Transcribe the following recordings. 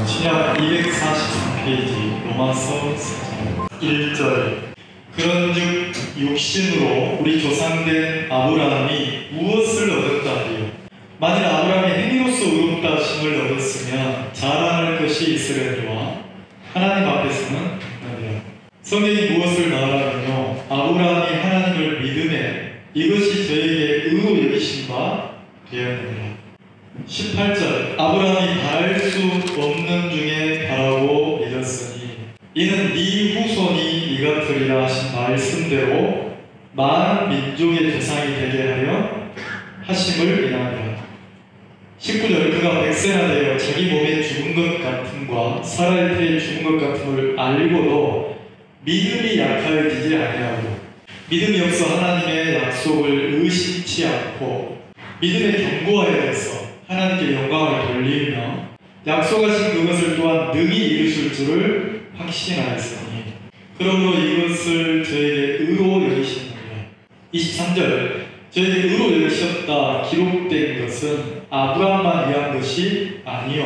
신약 243페이지 로마서 4장 1절. 그런즉 육신으로 우리 조상된 아브라함이 무엇을 얻었다 하리요? 만일 아브라함이 행위로서 의롭다 하심을 얻었으면 자랑할 것이 있으려니와 하나님 앞에서는 아니라. 성경이 무엇을 말하면요, 아브라함이 하나님을 믿음에 이것이 저에게 의로 여기심과 되었느니라. 18절. 아브라함이 바랄 수 없는 중에 바라고 믿었으니 이는 네 후손이 이 같으리라 하신 말씀대로 많은 민족의 조상이 되게 하려 하심을 인하니라. 19절. 그가 백세나 되어 자기 몸에 죽은 것 같음과 살아있을 때에 죽은 것 같음을 알고도 믿음이 약하여지지 아니하고 믿음이 없어 하나님의 약속을 의심치 않고 믿음에 견고하여 있어 하나님께 영광을 돌리며 약속하신 그것을 또한 능히 이루실 줄을 확신하였으니 그러므로 이것을 저에게 의로 여기시느니라. 23절. 저에게 의로 여기셨다 기록된 것은 아브라함만 위한 것이 아니요.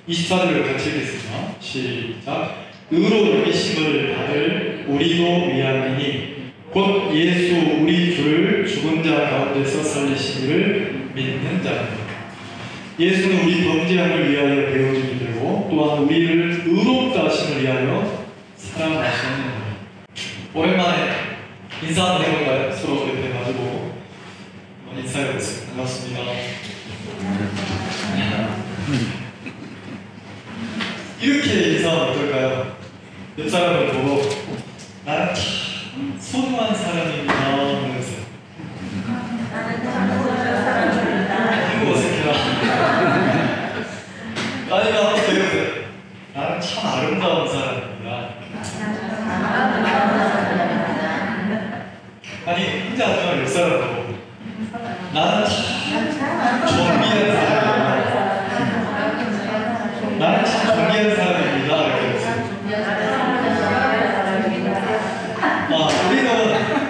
24절을 같이 읽겠습니다. 시작. 의로 여기심을 받을 우리도 위함이니 곧 예수 우리 주를 죽은 자 가운데서 살리신 이를 믿는 자입니다. 예수는 우리 범죄함을 위하여 배워주게 되고 또한 우리를 의롭다 하심을 위하여 사랑하셨느니라. 오랜만에 인사 한번 해볼까요? 서로 옆에 마주보고 한번 인사해보겠습니다. 반갑습니다. 이렇게 인사하면 어떨까요? 옆 사람을 보고 나는 참 소중한 사람입니다 하면서 이거 어색해라. 아니면 한번 더 해보세요. 나는 참 아름다운 사람입니다. 아니 혼자 하지만 옆 사람 보고 나는 참 정리한 사람입니다. 나는 참 정리한 사람입니다. 이렇게 해보세요.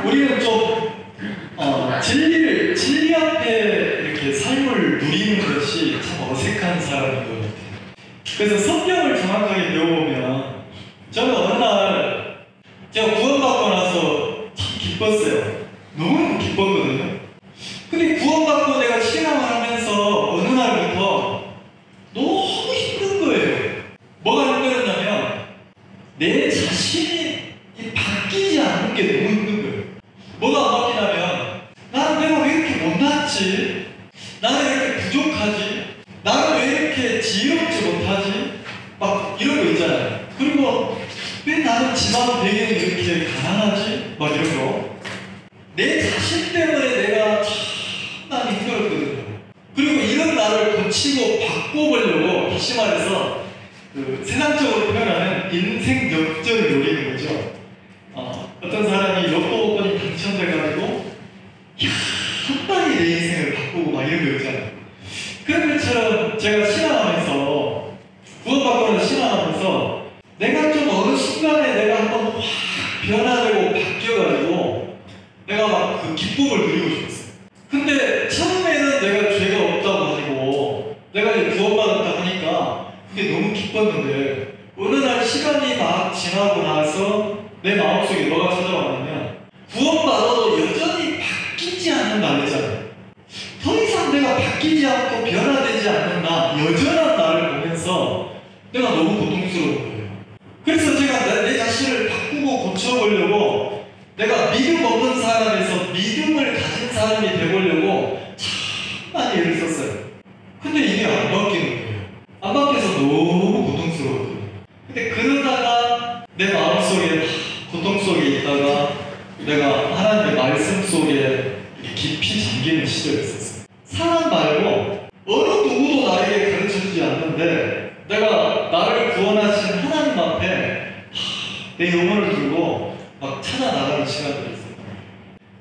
우리는 좀 진리 앞에 이렇게 삶을 누리는 것이 참 어색한 사람인 것 같아요. 그래서 성경을 정확하게 배워보면 저는 어느 날 제가 구원받고 나서 참 기뻤어요. 너무 기뻤거든요. 근데 구원받고 내가 신앙을 하면서 어느 날부터 너무 힘든 거예요. 뭐가 힘들었냐면 내 자신이 바뀌지 않는 게 너무 힘든 거예요. 뭐가 안 바뀌냐면 나는 내가 왜 이렇게 못났지? 나는 왜 이렇게 부족하지? 나는 왜 이렇게 지혜롭지 못하지? 막 이런 거 있잖아요. 그리고 왜 나는 집안 배경이 이렇게 가난하지? 막 이런 거. 내 자신 때문에 내가 참 많이 힘들었거든요. 그리고 이런 나를 고치고 바꿔보려고 다시 말해서 세상적으로 표현하는 인생 역전을 노리는 거죠. 어떤 사람이 로또 복권이 당첨돼가지고 한 방에 내 인생을 바꾸고 막 이런 거 있잖아요. 그런 것처럼 제가 신앙하면서 구원받고 나서 신앙하면서 내가 좀 어느 순간에 내가 한번 확 변화되고 바뀌어가지고 내가 막 그 기쁨을 누리고 싶었어요. 근데 처음에는 내가 죄가 없다고 하고 내가 이제 구원받았다 하니까 그게 너무 기뻤는데 어느 날 시간이 막 지나고 나서 내 마음속에 뭐가 찾아왔냐면 구원받아도 여전히 바뀌지 않는 나잖아요. 더 이상 내가 바뀌지 않고 변화되지 않는 나, 여전한 나를 보면서 내가 너무 고통스러운 거예요. 그래서 제가 내 자신을 바꾸고 고쳐보려고 내가 믿음 없는 사람에서 믿음을 가진 사람이 되보려고 참 많이 애를 썼어요. 근데 이게 안 바뀌는 거예요. 안 바뀌어서 너무 고통스러웠거든요. 근데 그러다가 내 마음속에 고통 속에 있다가 내가 하나님의 말씀 속에 깊이 잠기는 시절이 있었어요. 사람 말고 어느 누구도 나에게 가르쳐주지 않는데 내가 나를 구원하신 하나님 앞에 내 영혼을 들고 막 찾아나가는 시간들이 있어요.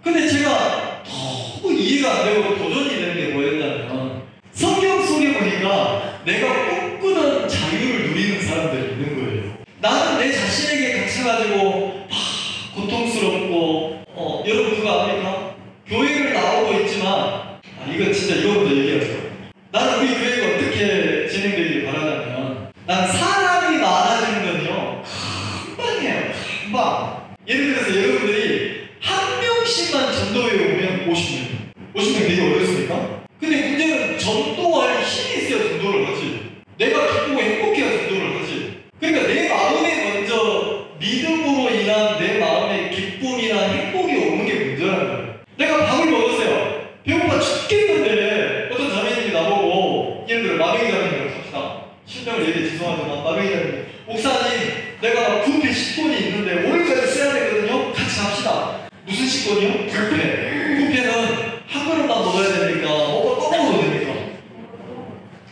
근데 제가 너무 이해가 안 되고 도전이 되는 게 뭐였냐면 성경 속에 보니까 내가 꿈꾸는 자유를 누리는 사람들이 있는 거예요. 나는 내 자신에게 갇혀가지고 고통스럽고 여러분 그거 압니까? 교회를 나오고 있지만 이거 진짜 이거부터 얘기하죠. 나는 우리 교회가 어떻게 진행되길 바라냐면 난 사람이 많아지는 건요 금방이에요. 금방. 예를 들어서 여러분들이 한 명씩만 전도회 오면 50명 되게 어렵습니까? 근데 문제는 전도할 힘이 있어야 전도를 하지. 내가 기쁘고 행복해야 전도를 하지. 그러니까 내 마음에 먼저 믿음으로 인한 내 마음의 기쁨이나 행복이 오는 게 문제라는 거예요. 내가 밥을 먹었어요. 배고파 죽겠는데 어떤 자매님이 나보고, 예를 들어 마뱅이 자매님을 갑시다. 실명을 얘기해 죄송하지만 마뱅이 자매님, 목사님 내가 부패 10권이 있는데 오늘까지 써야 되거든요. 같이 갑시다. 무슨 10권이요? 부패는 한 그릇만 먹어야 되니까 먹고 또 먹어도 되니까.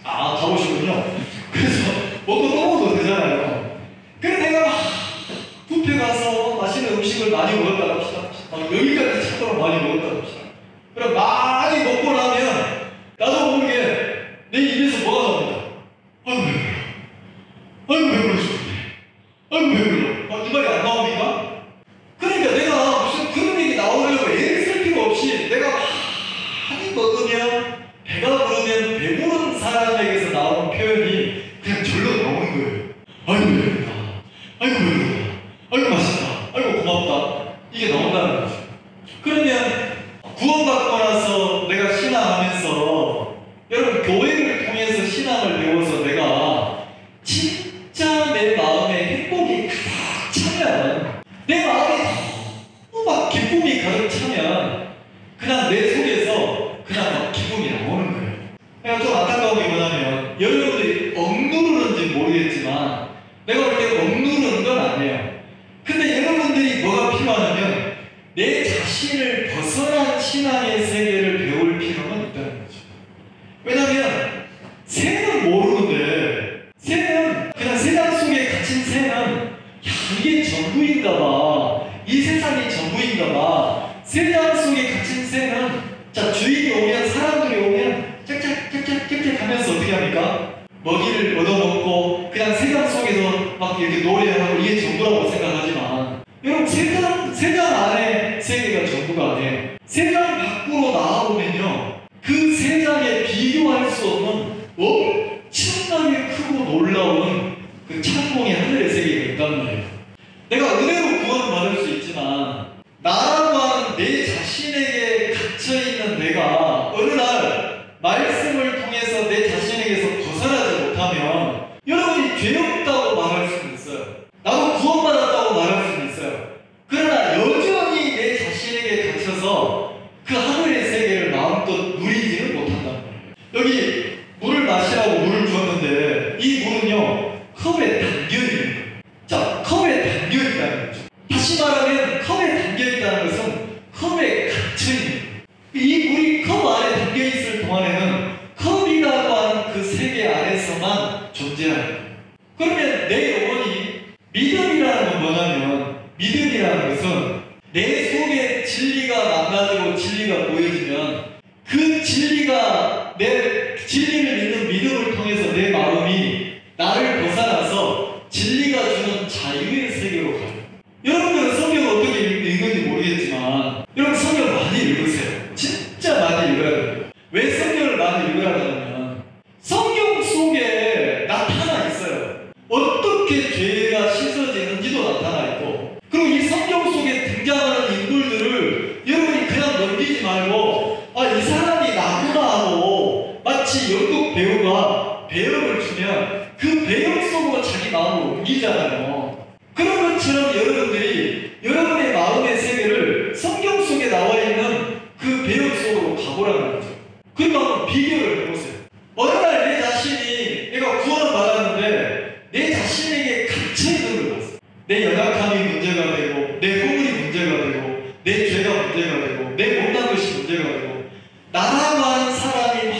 아, 가보시군요. 그래서 먹고 또 먹어도 되잖아요. 그래서 내가 뷔페 가서 맛있는 음식을 많이 먹었다 합시다. 여기까지 찾도록 많이 먹었다 합시다. 그럼 많이 먹고 나면 나도 모르게 내 입에서 뭐가 나옵니다. 아이고 배불러. 아이고 배불러 죽겠네. 아이고 배불러. 이 말이 안 나옵니까? 그러니까 내가 무슨 그런 얘기 나오려고 애를 쓸 필요 없이 내가 많이 먹으면, 배가 부르면 배부른 사람에게서 나오는 표현이 그냥 절로 나오는 거예요. 아이고 배부르다. 아이고 배부르다. 아이고 맛있다. 아이고 고맙다. 이게 나온다는 거죠. 그러면 구원받고 나서 내가 신앙하면서, 여러분 교회를 통해서 신앙을 배워서 내가 진짜 내 마음에 행복이 가득 차면, 내 마음에 너무 막 기쁨이 가득 차면 그냥 내 속에서 그냥 막 기쁨이 나오는 거예요. 그러니까 좀 안타까운 게 뭐냐면, 여러분들이 억누르는지 모르겠지만 내가 볼 때 억누르는 건 아니에요. 근데 여러분들이 뭐가 필요하냐면 내 자신을 벗어난 신앙의 세계를 배울 필요는 있다는 거죠. 왜냐하면 새는 모르는데, 새는 그냥 세상 속에 갇힌 새는 야 이게 전부인가 봐, 이 세상이 전부인가 봐. 세상 속에 갇힌 새는 자 주인이 오면, 사람들이 오면 짹짹짹짹짹 하면서 어떻게 합니까? 먹이를 얻어먹고 그냥 세상 속에서 막 이렇게 노래하고 이게 전부라고 생각하지만, 여러분 세상 안에 세계가 전부가 아니에요. 세상 밖으로 나와보면요 그 세상에 비교할 수 없는 엄청나게 크고 놀라운 그 창공의 하늘의 세계가 있다는 거예요. 내가 은혜로 구원받을 수 있지만 나라고 하는 내 자신에게 갇혀있는 내가 어느 날 말씀을 통해서 내 자신에게서 벗어나지 못하면, 여러분이 죄 없다고 말할 수는 있어요. 나도 구원받았다고 말할 수는 있어요. 그러나 여전히 내 자신에게 갇혀서 그 하늘의 세계를 마음껏 누리지는 못한다는 거예요. 여기 물을 마시라고 물을 주었는데 이 물은요 컵에 담겨있는 거예요. 자, 컵에 담겨있다는 거죠. 다시 말하면 컵에 담겨있다는 것은 컵에 갇혀있는 거예요. 이 물이 컵 안에 담겨있을 동안에는 컵이라고 하는 그 세계 안에서만 존재하는 거예요. 그러면 내 영혼이, 믿음이라는 건 뭐냐면, 믿음이라는 것은 내 속에 진리가 망가지고 진리가 보여지면 그 진리가, 내 진리를 믿는 믿음을 통해서 내 마음이 나를 벗어나서 진리가 주는 자유의 세계로 가요. 여러분들은 성경을 어떻게 읽는지 모르겠지만 여러분 성경 많이 읽으세요. 진짜 많이 읽어야 돼요. 왜 성경을 많이 읽어야 되냐면 성경 속에 나타나 있어요. 어떻게 죄가 씻어지는지도 나타나 있고, 그리고 이 성경 속에 등장하는 인물들을 여러분이 그냥 넘기지 말고 이 사람이 나구나 하고, 마치 연극 배우가 배역을 주면 그 배역 속으로 자기 마음을 옮기잖아요. 그런 것처럼 여러분들이 여러분의 마음의 세계를 성경 속에 나와 있는 그 배역 속으로 가보라는 거죠. 그리고 한번 비교를 해보세요. 어느 날 내 자신이, 내가 구원을 받았는데 내 자신에게 갇혀있는 걸 봤어요. 내 연약함이 문제가 되고, 내 허물이 문제가 되고, 내 죄가 문제가 되고, 내 못난 것이 문제가 되고, 나라고 하는 사람이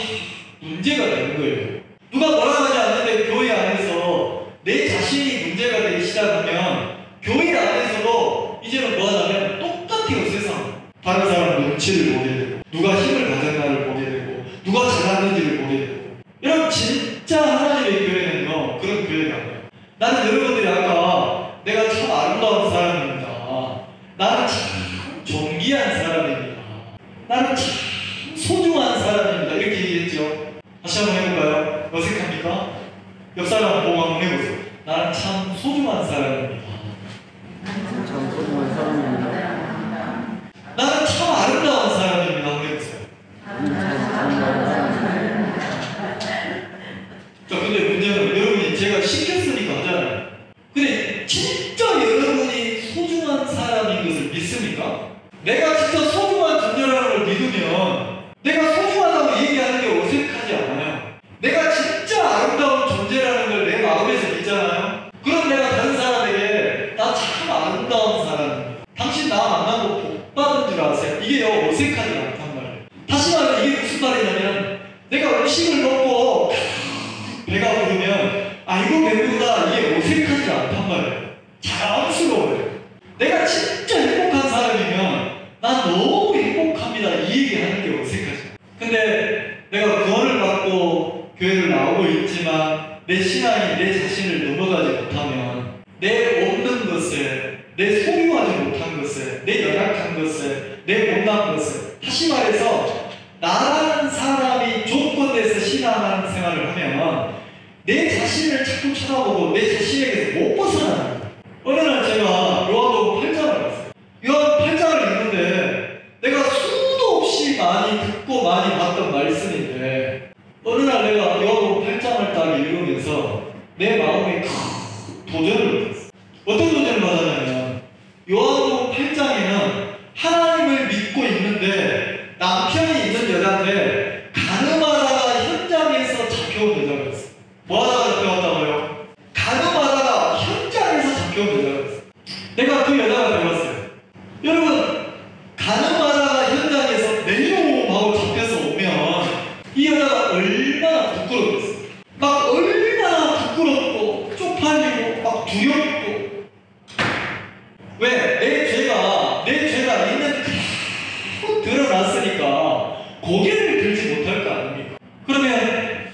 문제가 되는 거예요. 누가 뭐라 하지 않는데 교회 안에서 내 자신이 문제가 되기 시작하면 교회 안에서도 이제는 뭐 하냐면 똑같아요. 세상 다른 사람 눈치를 보게 되고, 누가 힘을 가졌나를 보게 되고, 누가 잘났는지를 보게 되고. 여러분 진짜 하나님의 교회는요 그런 교회가 아니에요. 나는 여러분들이 아까 내가 참 아름다운 사람입니다, 나는 참 존귀한 사람입니다, 나는 참 소중한 사람입니다 이렇게 얘기했죠. 다시 한번 해볼까요? 어색합니까? 옆 사람 보고 한번 해보세요. 나는 참 소중한 사람입니다. 참 소중한 사람입니다. 나는 참 아름다운 사람입니다. 한번 해보세요. 자, 근데 문제는 여러분이 제가 시켰으니까 하잖아요. 근데 진짜 여러분이 소중한 사람인 것을 믿습니까? 내가 진짜 소중한 존재라는 걸 믿으면 내가 소중하다고 얘기하는 게 어색하지 않아요. 내가 진짜 아름다운 존재라는 걸 내 마음에서 믿잖아요. 그럼 내가 다른 사람에게 나 참 아름다운 사람입니다. 당신 나 만난 거 복 받은 줄 아세요? 이게 어색하지 않단 말이에요. 다시 말해 이게 무슨 말이냐면 내가 음식을 먹고 배가 부르면 아 이거 배부르다 이게 어색하지 않단 말이에요. 자랑스러워요. 내가 진짜 행복한 사람이면 난 너무 행복합니다 이 얘기하는 게 어색하지. 근데 내가 구원을 받고 교회를 나오고 있지만 내 신앙이 내 자신을 넘어가지 못하면 내 없는 것에 내 소유하지 못한 것에 내 연약한 것에 내 못난 것에 다시 말해서 나라는 사람이 조건에서 신앙하는 생활을 하면 내 자신을 자꾸 쳐다보고 내 자신에게서 못 벗어나는 거예요. 어느 날 제가 요한복음 8장을 봤어요. 요한 8장을 읽는데 내가 수도 없이 많이 듣고 많이 봤던 말씀인데 어느 날 내가 요한복음 8장을 딱 읽으면서 내 마음에 큰 도전을 받았어요. 어떤 도전을 받았냐면 요한복음 8장에는 하나님을 믿고 있는데 남편이 있는 여자인데 가늠하다가 현장에서 잡혀온 여자가 있어요. 뭐하다가 잡혀왔다고요? 가늠하다가 현장에서 잡혀온 여자가 있어요. 내가 그 여자가 되었어요. 여러분 가늠하다가 현장에서 내용하고 잡혀서 오면 이 여자가 얼마나 부끄럽겠어요. 막 얼마나 부끄럽고 쪽팔리고 막 두렵고 왜? 내 죄가 있는 그대로 드러났으니까 고개를 들지 못할 거 아닙니까? 그러면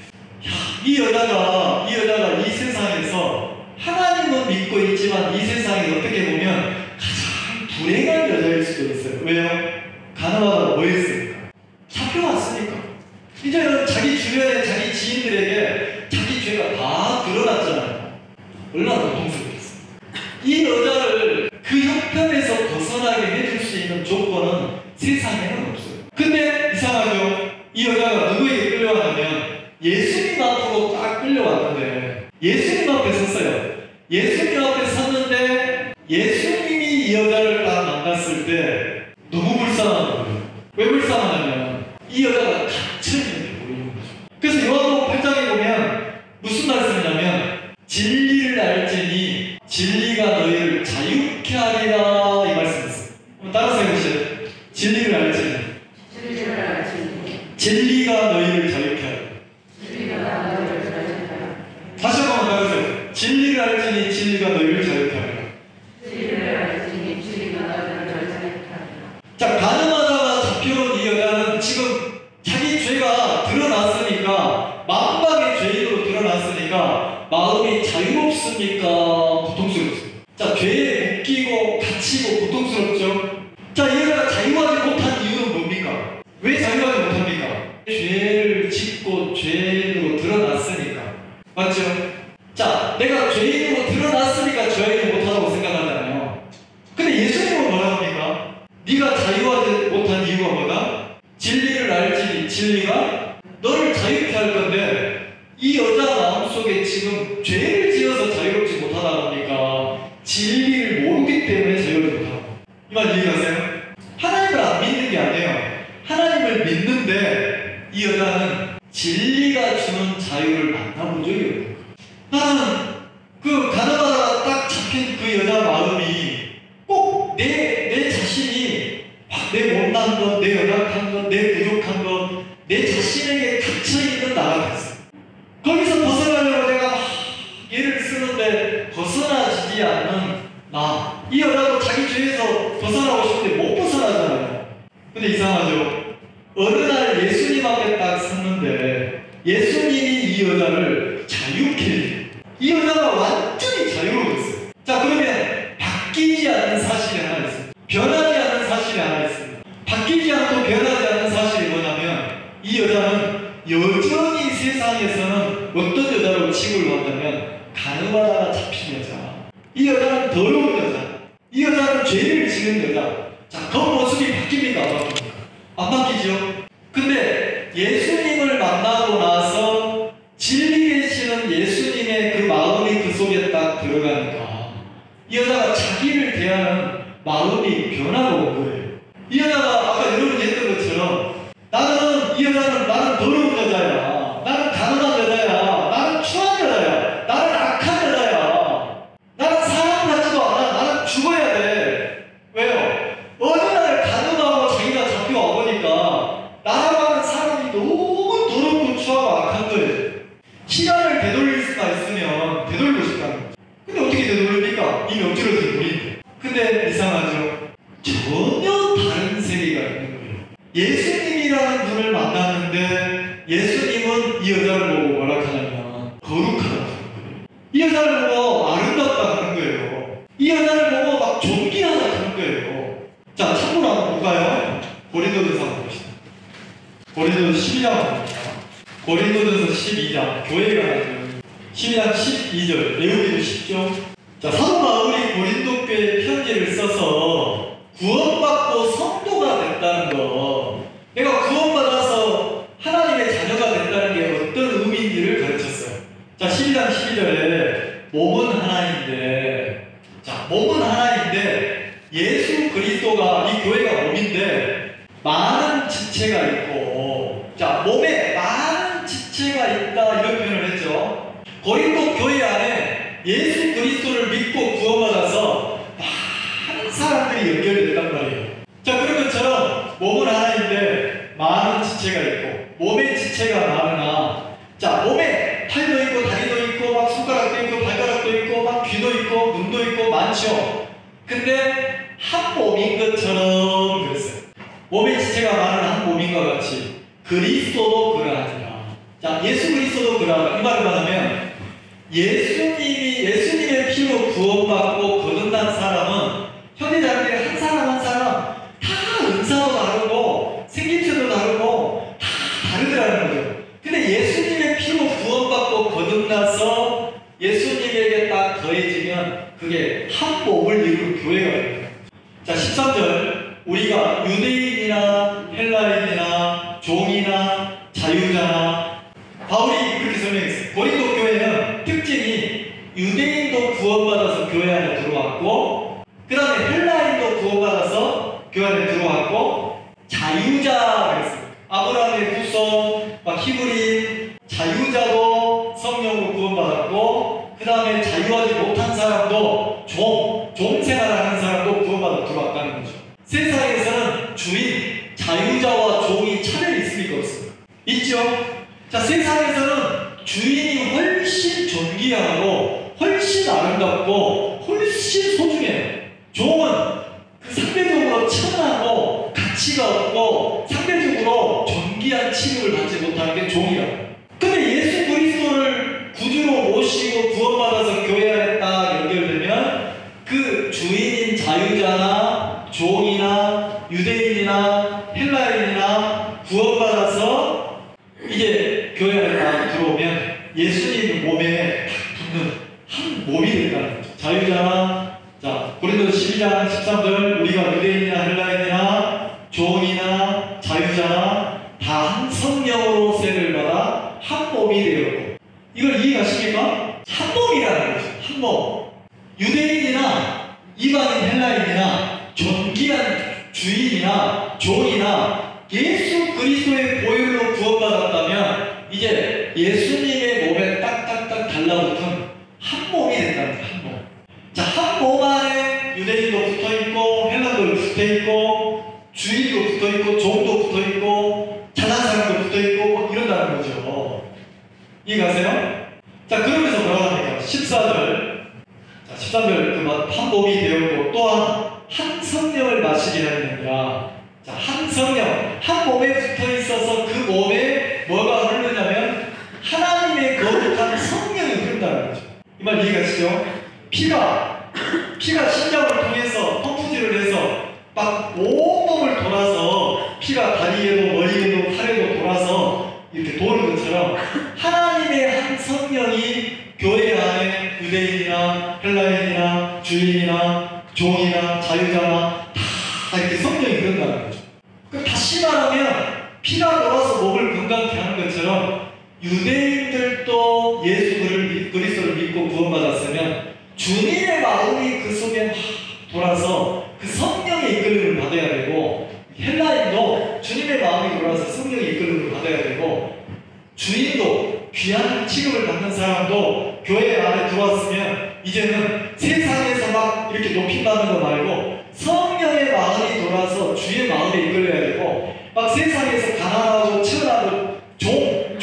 이 여자가 이 세상에서 하나님은 믿고 있지만 이 세상에 어떻게 보면 가장 불행한 여자일 수도 있어요. 왜요? 가늠하다가 뭐 했습니까? 잡혀왔으니까. 이제 자기 주변에 자기 지인들에게 자기 죄가 다 드러났잖아요. 얼마나 고통스럽겠어요. 이 여자를 그 형편에서 벗어나게 해줄 수 있는 조건은 세상에는 없어요. 근데 이상하죠? 이 여자가 누구에게 끌려왔냐면 예수님 앞으로 딱 끌려왔는데 예수님 앞에 섰어요. 예수님 앞에 섰는데 예수님이 이 여자를 딱 만났을 때 너무 불쌍한 거예요. 왜 불쌍하냐면 이 여자가 갇혀있는데 보이는 거죠. 그래서 요한복음 8장에 보면 무슨 말씀이냐면 진리를 알지니 진리가 너희를 자유케 하리라 이 말씀이 있어요. 따라서 해보세요. 진리를 알지니 진리가 너희를 자유케 하리라. 다시 한번 따라하세요. 진리를 알지니 진리가 너희를 자유케 하리라. 자, 가늠하다가 잡혀온 이 여자는 지금 자기 죄가 드러났으니까 만방의 죄인으로 드러났으니까 마음이 자유롭습니까? 고통스럽습니다. 자, 죄에 묶이고 갇히고 고통스럽죠? 자, 이 여자가 자유하지 못한 이유는 뭡니까? 왜 자유하지 못합니까? 죄를 짓고 죄인으로 드러났으니까. 맞죠? 자, 내가 죄인으로 드러났으니까 죄인을 못하다고 생각하잖아요. 근데 예수님은 뭐라고 합니까? 네가 자유하지 못한 이유가 뭐다? 진리를 알지니 진리가 너를 자유케 할 건데 이 여자 마음속에 지금 죄를 지어서 자유롭지 못하다 보니까 진리를 모르기 때문에 자유롭지 못하고. 이 말 이해가세요? 하나님을 안 믿는 게 아니에요. 하나님을 믿는데 이 여자는 진리가 주는 자유를 만나본 적이 없는 거예요. 나는 그 가늠하다가 딱 잡힌 그 여자 마음이 꼭 내 자신이 내 못난 것, 내 연약한 것, 내 부족한 것, 내 자신에게 갇혀있는 나가 됐어요. 거기서 벗어나려고 내가 막 예를 쓰는데 벗어나지지 않는 나. 이 여자도 자기 죄에서 벗어나고 싶은데 못 벗어나잖아요. 근데 이상하죠? 어느 날 예수님 앞에 딱 섰는데 예수님이 이 여자를 자유케 해요. 이 여자가 완전히 자유로웠어요. 자, 그러면 바뀌지 않는 사실이 하나 있습니다. 변하지 않는 사실이 하나 있습니다. 바뀌지 않고 변하지 않는 사실이 뭐냐면 이 여자는 여전히 세상에서는 어떤 여자로 취급을 받냐면 가늠하다가 잡힌 여자. 이 여자는 더러운 여자. 이 여자는 죄를 지은 여자. 자, 그 모습이 바뀝니까? 안 바뀝니까? 안 바뀌죠? 근데 예수님을 만나고 나서 진리 되시는 예수님의 그 마음이 그 속에 딱 들어가니까 이 여자가 자기를 대하는 마음이 변화가 온 거예요. 이 여자가 아까 여러분이 했던 것처럼 나는 더러운 여자야. 나는 가난한 여자야. 나는 추한 여자야. 나는 악한 여자야. 나는 사람 같지도 않아. 나는 죽어야 돼. 왜요? 어느 날 가늠하고 자기가 잡혀와 보니까 나라고 하는 사람이 너무 더럽고 추하고 악한 거예요. 시간을 되돌릴 수가 있으면 되돌리고 싶다는 거죠. 근데 어떻게 되돌립니까? 이미 엎드려진 물인데. 근데 이상하죠? 전혀 다른 세계가 있는 거예요. 예수님이라는 분을 만났는데 예수님은 이 여자를 보고 뭐라 하냐면 거룩하다는 거예요. 이 여자를 보고 아름답다는 거예요. 이 여자를 보고 막 존귀하다는 거예요. 자, 참고로 한번 볼까요? 고린도전서 한번 봅시다. 고린도전서 12장 봅니다. 고린도전서 12장 교회가 하죠. 12장 12절 외우기도 쉽죠? 자, 사도 바울이 고린도 교회에 편지를 써서 구원받고 성도가 됐다는 거, 내가 구원받아서 하나님의 자녀가 됐다는 게 어떤 의미인지를 가르쳤어요. 자, 12장 12절에 몸은 하나인데, 자, 몸은 하나인데 예수 그리스도가 이 교회가 몸인데 많은 지체가 있고, 자, 몸에 많은 지체가 있다 이런 표현을 했죠. 고린도 교회 안에 예수 그리스도를 믿고 구원받아서 많은 사람들이 연결됐단 말이에요. 자, 그런 것처럼 몸은 하나인데 많은 지체가 있고, 몸의 지체가 많으나, 자, 몸에 팔도 있고 다리도 있고 막 손가락도 있고 발가락도 있고 막 귀도 있고 눈도 있고 많죠. 근데 한 몸인 것처럼 그랬어요. 몸의 지체가 많은 한 몸인 것 같이 그리스도도 그러하니라. 자, 예수 그리스도도 그러하니라. 이 말을 말하면 예수님의 피로 구원받고 거듭난 사람은 형제자매들이 한 사람 한 사람 다 은사도 다르고 생김새도 다르고 다 다르더라는 거죠. 근데 예수님의 피로 구원받고 거듭나서 예수님에게 딱 더해지면 그게 한 몸을 이루는 교회가 됩니다. 자, 13절 우리가 유대인이나 헬라인이나 종이나 자유자나, 바울이 그렇게 설명했어요. 고린도 교회는 특징이 유대인도 구원받아서 교회 안에 들어왔고, 그 다음에 헬라인도 구원받아서 교회 안에 들어왔고, 자유자 그랬어요. 아브라함의 후손, 막 히브리인, 자유자도 성령으로 구원받았고, 그 다음에 자유하지 못한 사람도 종 생활을 하는 사람도 구원받아 들어왔다는 거죠. 세상에서는 주인, 자유자와 종이 차별이 있습니까? 없습니까? 있죠? 자, 세상에서는 주인이 훨씬 존귀하고 훨씬 아름답고 훨씬 소중해요. 종은 그 상대적으로 천하고 가치가 없고 상대적으로 존귀한 취급을 받지 못하는 게 종이라고. 근데 예수 그리스도를 구주로 모시고 구원받아서 교회 안에 딱 연결되면 그 주인인 자유자나 종이나 유대인이나 헬라인이나 구원받아서 이제 교회 안에 딱 들어오면 예수님 몸에 딱 붙는 한 몸이 된다는 거죠. 자유자나, 자, 고린도서 12장 13절 우리가 유대인이나 헬라인이나 종이나 자유자나 다 한 성령으로 세를 받아 한 몸이 되었고, 이걸 이해하십니까? 한 몸이라는 거죠. 한 몸. 유대인이나 이방인 헬라인이나 존귀한 주인이나 종이나 예수 그리스도의 보혈로 구원받았다면 이제 예수님의 몸에 딱딱딱 달라붙은 한 몸이 된다는 거예요. 한 몸. 자, 한 몸 안에 유대인도 붙어있고 헬라도 붙어있고 주인도 붙어있고 종도 붙어있고 잘난 사람도 붙어있고 뭐 이런다는 거죠. 이해가세요? 자, 그러면서 뭐라고 합니까? 14절. 자, 13절 한 몸이 되었고 또한 한 성령을 마시게 하느니라. 자, 한 성령, 한 몸에 붙어 있어서 그 몸에 뭐가 흐르냐면 하나님의 거룩한 성령이 흐른다는 거죠. 이 말 이해가시죠? 피가 심장을 통해서 펌프질을 해서 막 온몸을 돌아서 피가 다리에도 머리에도 팔에도 돌아서 이렇게 도는 것처럼 하나님의 한 교회 안에 유대인이나 헬라인이나 주인이나 종이나 자유자나 다 이렇게 성령이 그런다는 거죠. 그럼 다시 말하면 피가 돌아서 몸을 건강케 하는 것처럼 유대인들도 예수 그리스도를 믿고 구원받았으면 주님의 마음이 그 속에 돌아서 그 성령의 이끌림을 받아야 되고, 헬라인도 주님의 마음이 돌아서 성령의 이끌림을 받아야 되고, 주인도 귀한 취급을 받는 사람도 교회 안에 들어왔으면 이제는 세상에서 막 이렇게 높임받는 거 말고 성령의 마음이 돌아서 주의 마음에 이끌려야 되고, 막 세상에서 가난하고 천하고 종이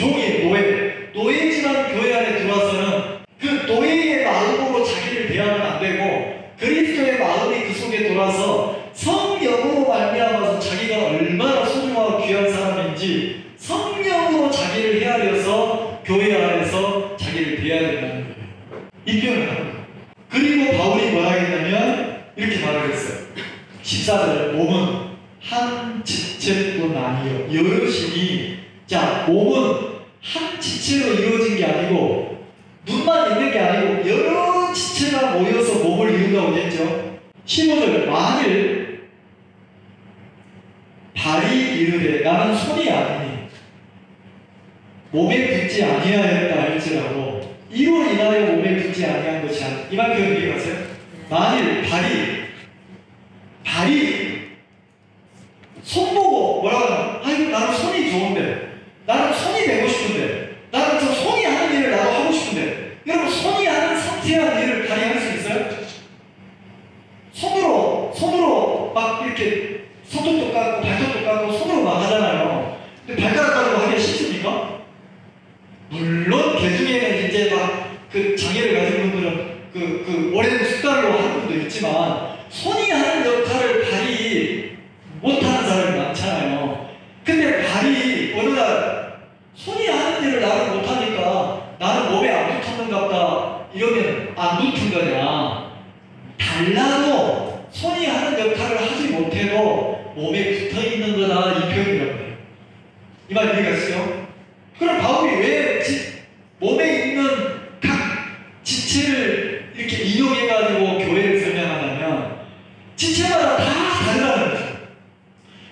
노예지만 교회 안에 들어와서는 그 노예의 마음으로 자기를 대하면 안 되고, 그리스도의 마음이 그 속에 돌아서 성령으로 말미암아서 자기가 얼마나 소중하고 귀한 사람인지 성령으로 자기를 헤아려서 교회 안에서 자기를 대해야 된다는 거예요. 이 표현을 하는 거예요. 그리고 바울이 뭐라 했냐면 이렇게 말을 했어요. 14절, 몸은 한 지체뿐 아니요 여럿이니, 자, 몸은 한 지체로 이루어진 게 아니고 눈만 있는 게 아니고 여러 지체가 모여서 몸을 이룬다고 했죠. 15절, 만일 발이 이르되 나는 손이 아니니 몸에 붙지 아니하였다 할지라도 이로 인하여 몸에 붙지 아니한 것이 아니라, 이 말 표현 이해가세요? 만일 발이 손 보고 뭐라고 하나? 아이고 나는 손이 좋은데, 나는 손이 되고 싶은데, 나는 저 손이 하는 일을 나도 하고 싶은데, 여러분 손이 하는 상세한 일을 발이 할 수 있어요? 손으로 막 이렇게 손톱도 깎고 발톱도 깎고 손으로 막 하잖아요. 근데 발가락 가지고 하기가 쉽습니까? 물론 개중에는 이제 막 그 장애를 가진 분들은 그 오랜 습관으로 하는 분도 있지만, 손이 하는 역할을 발이 못하는 사람이 많잖아요. 근데 발이 어느 날 손이 하는 일을 나는 못하니까 나는 몸에 안 붙었는갑다 이러면 안 붙은 거냐? 달라도 손이 하는 역할을 하지 못해도 몸에 붙어 있는 거다, 이 표현이라고 해요. 이 말 이해가시죠? 그럼 바울이 왜 몸에 있는 각 지체를 이렇게 인용해가지고 교회를 설명하냐면, 지체마다 다 다르다는 거죠.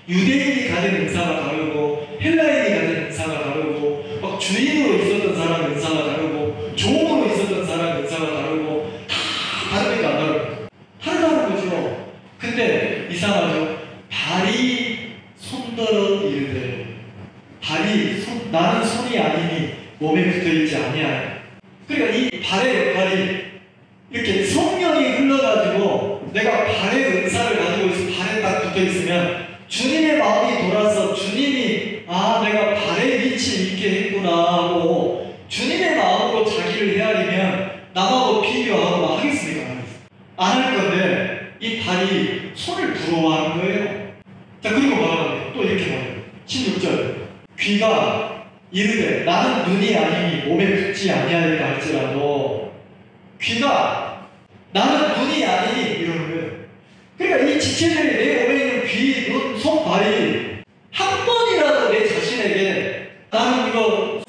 유대인이 가진 은사가 다르고, 헬라인이 가진 은사가 다르고, 막 주인으로 있었던 사람 은사가 다르고, 종으로 있었던 사람 은사가 다르고, 다 다르니까 안 다르고 다르다는 거죠. 근데 이상하죠. 발이 손들어 이르되, 나는 손이 아니니 몸에 붙어있지 아니하여. 그러니까 이 발의 역할이 이렇게 성령이 흘러가지고 내가 발의 은사를 가지고 있어 발에 딱 붙어있으면 주님의 마음이 돌아서 주님이 내가 발에 위치 있게 했구나 하고 주님의 마음으로 자기를 헤아리면 남하고 비교하고 막 하겠습니까? 안 할 건데 이 발이 손을 부러워하는 거예요. 자, 그리고 말하면 또 이렇게 말해요. 16절, 귀가 이르되 나는 눈이 아니니 몸에 붙지 아니하리라 할지라도, 귀가 나는 눈이 아니니 이러는 거예요. 그러니까 이 지체들이 내 몸에 있는 귀, 눈, 손, 발이 한 번이라도 내 자신에게 나는 이거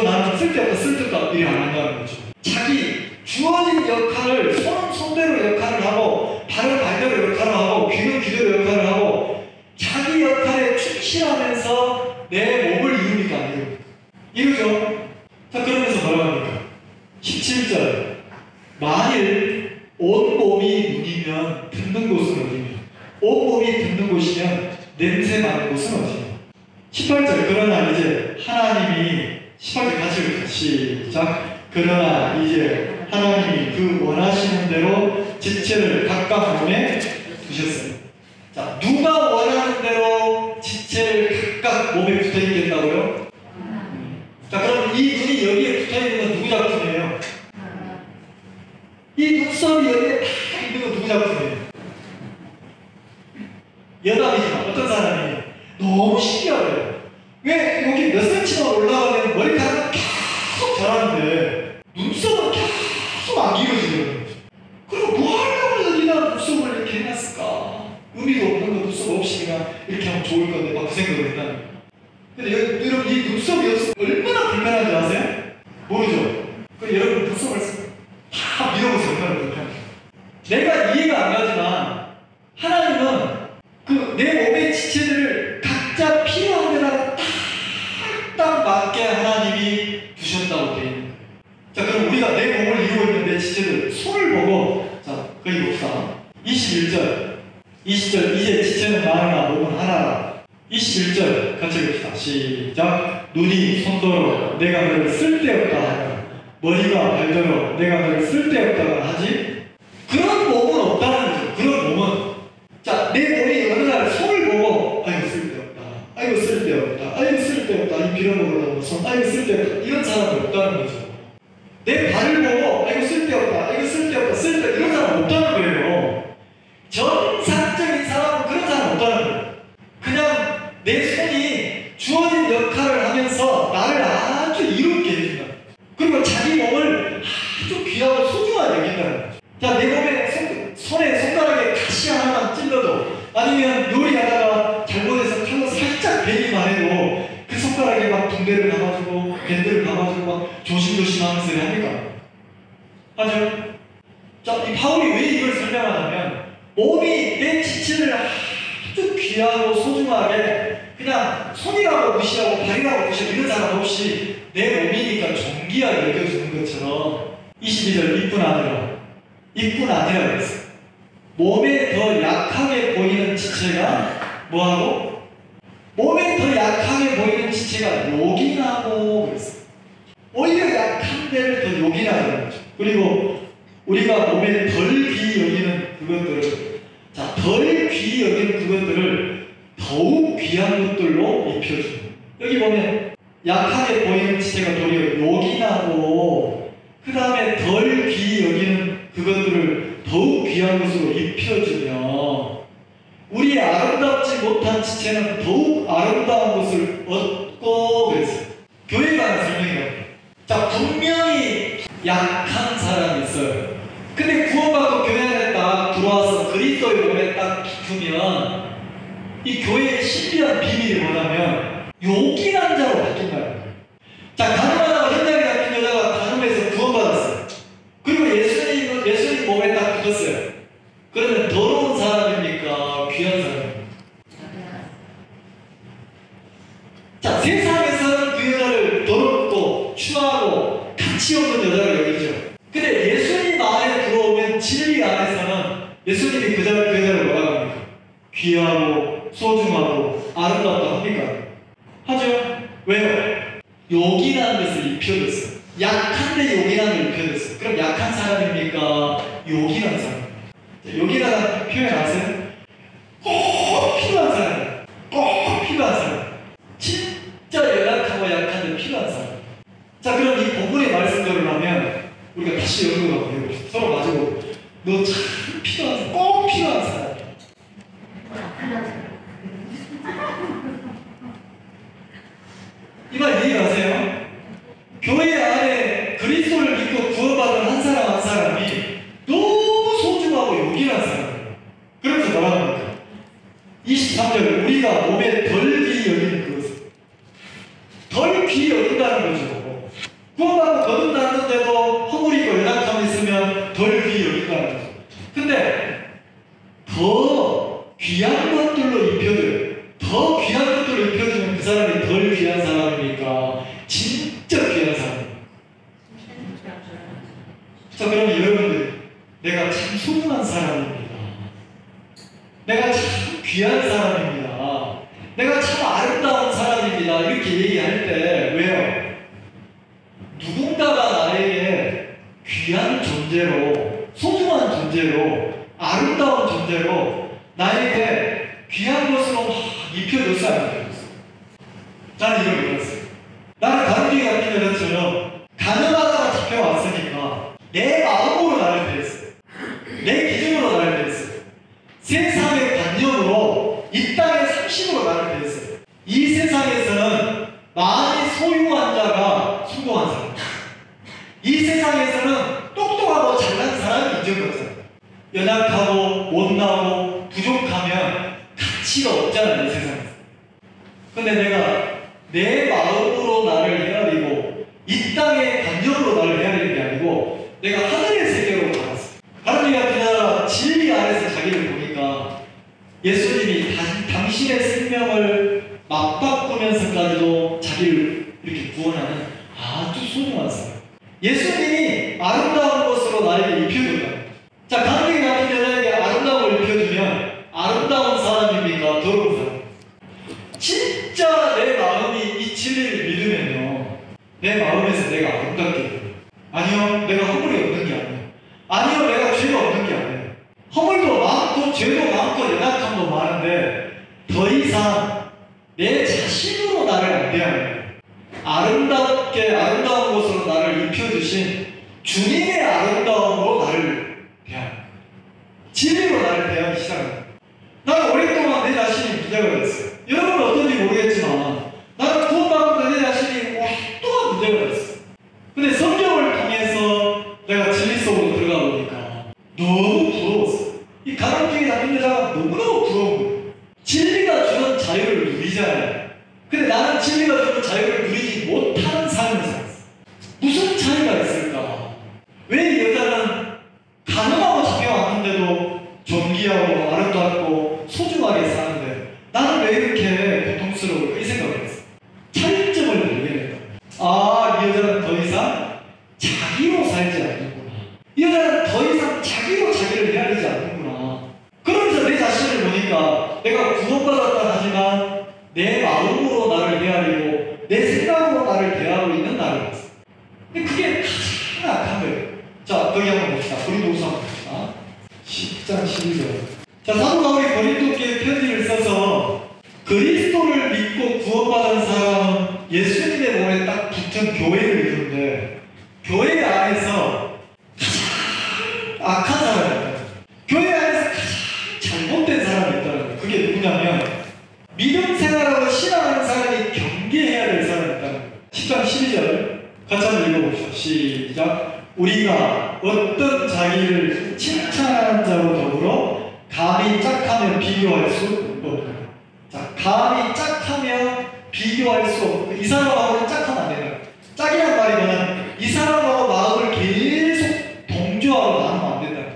나는 쓸데없다 쓸데없다 이래 안 한다는 거죠. 자기 주어진 역할을, 손은 손대로 역할을 하고, 발은 발대로 역할을 하고, 귀는 귀대로 역할을 하고, 자기 역할에 충실하면서 내 몸을 이루니까 안 이루죠. 자, 그러면서 뭐라고 합니까? 17절, 만일 온 몸이 눈이면 듣는 곳은 어디며, 온 몸이 듣는 곳이면 냄새 나는 곳은 어디며. 18절, 그러나 이제 하나님이, 18절 같이 읽을게요. 시작. 그러나 이제 하나님이 그 원하시는 대로 지체를 각각 몸에 두셨어요. 자, 누가 원하는 대로 지체를 각각 몸에 붙어 있겠다고요? 자, 그럼 이 눈이 여기에 붙어 있는 건 누구 작품이에요? 이 눈썹이 여기에 다 있는 건 누구 작품이에요? 여담이지만 어떤 사람이 너무 신기하대요. 왜 여기 몇 센치만 올라가면 머리카락은 계속 자라는데 눈썹은 계속 안 길어지는 거죠. 그리고 뭐 하려고 여기다 눈썹을 이렇게 해놨을까? 의미도 없는 거 눈썹 없이 그냥 이렇게 하면 좋을 건데 막 그 생각을 했다는 거예요. 근데 여러분 이 눈썹이 없으면 얼마나 불편한지 아세요? 모르죠? 그럼 여러분 맞게 하나님이 두셨다고 되어 있는 거예요. 자, 그럼 우리가 내 몸을 이루고 있는 내 지체들 손을 보고, 자, 거기 봅시다. 21절 20절 이제 지체는 많으나 몸은 하나라. 21절 같이 봅시다. 시작. 눈이 손더러 내가 너를 쓸데없다 하라. 머리가 발더러 내가 너를 쓸데없다 하지. 그런 몸은 없다는 거죠. 그런 몸은, 자, 내 몸이 어느 날 손을 보고 아이고 쓸데없다, 아이고 쓸데없다, 아이고 쓸데없다, 이 빌어먹으려고 손, 아이고 쓸데없다, 이런 사람이 없다는 거죠. 내 발을 보고 아이고 쓸데없다, 아이고 쓸데없다, 쓸데없다, 이런 사람 없다는 거예요. 정상적인 사람은 그런 사람 없다는 거예요. 그냥 내 손이 주어진 역할을 하면서 나를 아주 이롭게 해준다. 그리고 자기 몸을 아주 귀하고 소중하게 여긴다는 거죠. 자, 내 몸에 손에 손가락에 가시 하나만 찔러도, 아니면 요리하다가 잘못해서 칼로 살짝 베기만 해도 그 손가락에 막 붕대를 감아주고 밴드를 감아주고 막 조심조심하면서 합니까? 하죠? 자, 이 바울이 왜 이걸 설명하냐면, 몸이 내 지체를 아주 귀하고 소중하게 그냥 손이라고 무시하고 발이라고 무시하고 이런 사람 없이 내 몸이니까 존귀하게 여겨주는 것처럼 22절 이뿐 아니라 그랬어요. 몸에 더 약하게 보이는 지체가 뭐하고? 몸에 더 약하게 보이는 지체가 요긴하고 그랬어요. 오히려 약한 데를 더 요긴하는 거죠. 그리고 우리가 몸에 덜 귀히 여기는 그것들을, 자, 덜 귀히 여기는 그것들을 더욱 귀한 것들로 입혀줍니다. 여기 보면 약하게 보이는 지체가 도리어 요긴하고, 그 다음에 덜 귀히 여기는 그것들을 더욱 귀한 것으로 입혀주며, 우리의 아름답지 못한 지체는 더욱 아름다운 것을 얻고 그랬어요. 교회에 관한 설명이에요. 자, 분명히 약한 사람이 있어요. 근데 구원받고 교회 안에 딱 들어와서 그리스도의 몸에 딱 붙으면 이 교회의 신비한 비밀이 뭐냐면 요긴한 자로 바뀐다는 거예요. 자, 가늠하다가 현장에 잡힌 여자가 가늠해서 구원받았어요. 그리고 예수님 몸에 딱 붙었어요. 그러면 더러운 사람입니까? 귀한 사람입니까? 자, 세상에서는 그 여자를 더럽고 추하고 가치 없는 여자를 여기죠. 근데 예수님 안에 들어오면 진리 안에서는 예수님이 그 여자를 뭐라고 합니까? 귀하고 소중하고 아름답다 합니까? 하죠? 왜요? 요긴한 것을 입혀줬어요. 약한데 요긴함을 입혀줬어요. 그럼 약한 사람입니까? 요긴한 사람. 요긴한 표현 아세요? 꼭 필요한 사람. 꼭 필요한 사람. 진짜 연약하고 약한데 필요한 사람. 자, 그럼 이 본문의 말씀대로 하면 우리가 다시 연구를 한번 해봅시다. 서로 가지고 너 참 필요한 사람, 꼭 필요한 사람. 이 말 이해가세요? 교회 안에 그리스도를 믿고 구원받은 한 사람 한 사람이 너무 소중하고 요긴한 사람이에요. 그래서 뭐라 합니까? 23절 우리가 몸에 덜 귀히 여기는 그것을 덜 귀히 여긴다는 거죠. 구원받고 거듭났는데도 허물이고 연약함이 있으면 덜 귀히 여긴다는 거죠. 근데 더 귀한 것들로 입혀줘요. 더 귀한 것들로 입혀주면 그 사람이 덜 귀한 사람입니까? 진짜 귀한 사람입니까? 자, 그러면 여러분들, 내가 참 소중한 사람입니다. 내가 참 귀한 사람입니다. 내가 참 아름다운 사람입니다. 이렇게 얘기할 때 왜요? 누군가가 나에게 귀한 존재로, 소중한 존재로, 아름다운 존재로 나에게 귀한 것으로 막 입혀줬어야 합니다. 나는 이걸 몰랐어요. 나는 가늠이 같은 여자처럼 가늠하다가 잡혀왔으니까 내 마음으로 나를 대했어요. 내 기준으로 나를 대했어요. 세상의 관념으로 이 땅의 상식으로 나를 대했어요. 이 세상에서는 많이 소유한 자가 성공한 사람, 이 세상에서는 똑똑하고 잘난 사람이 인정받잖아요. 연약하고 못나고 부족하면 가치가 없잖아요, 이 세상에서. 근데 내가 내 마음으로 나를 헤아리고 이 땅의 관념으로 나를 헤아리는 게 아니고 내가 하늘의 세계로 가봤어요. 하나님이 그냥 진리 안에서 자기를 보니까 예수님이 당신의 생명을 맞바꾸면서까지도 자기를 이렇게 구원하는 아주 소중한 사람. 예수님이 아름다운 것으로 나에게 입혀준다. 자, 감격이 같은 여자에게 아름다움을 입혀주면 아름다운 사람입니까? 더러운 사람? 진짜 내 마음이 이 진리를 믿으면요, 내 마음에서 내가 아름답게 돼요. 아니요, 내가 허물이 없는 게 아니에요. 아니요, 내가 죄가 없는 게 아니에요. 허물도 많고 죄도 많고 연약함도 많은데 더 이상 내 자신으로 나를 안 대하는, 아름답게 아름다운 것으로 나를 입혀주신 주님의 아름다움으로 나를 대하는, 진리로 나를 대하기 시작합니다. 나는 오랫동안 내 자신이 문제가 됐어요. 여러분은 어떤지 모르겠지만 나는 구원받고 내 자신이 오랫동안 문제가 됐어요. 근데 성경을 통해서 내가 진리 속으로 들어가 보니까 너무 부러웠어요. 이 가정주의 같은 여자가 너무너무 부러운 거예요. 진리가 주는 자유를 누리잖아요. 근데 나는 진리가 주는 자유를 누리지 못하는 삶을 살았어. 무슨 차이가 있을까? 왜 이 여자는 가능하고 잡혀왔는데도 존귀하고 아름답고 소중하게 사는데 나는 왜 이렇게 고통스러울까? 이 생각을 했어. 차이점을 발견했다. 아, 이 여자는 더 이상 자기로 살지 않는구나. 이 여자는 더 이상 자기로 자기를 헤아리지 않는구나. 그러면서 내 자신을 보니까 내가 구원받았다 하지만 내 마음으로 나를 헤아리고 내 생각으로 나를 대하고 있는 나를 봤어. 근데 그게 가장 악한 거예요. 자, 거기 한번 봅시다. 고린도후서 한번 봅시다. 10장 12절. 자, 사도 바울이 고린도교회 편지를 써서 그리스도를 믿고 구원받은 사람은 예수님의 몸에 딱 붙은 교회를 이루는데 교회 안에서 가장 악한 사람이 있다. 교회 안에서 가장 잘못된 사람이 있다는 거예요. 그게 누구냐면 믿음 생활하고 신앙하는 사람이 경계해야 될 사람이 있다는 거예요. 10장 12절 같이 한번 읽어봅시다. 시작. 우리가 어떤 자기를 칭찬하는 자로 더불어 감히 짝하며 비교할 수 없다. 자, 감히 짝하며 비교할 수 없고, 이 사람하고는 짝하면 안 된다. 짝이란 말이면 이 사람하고 마음을 계속 동조하고 나누면 안 된다.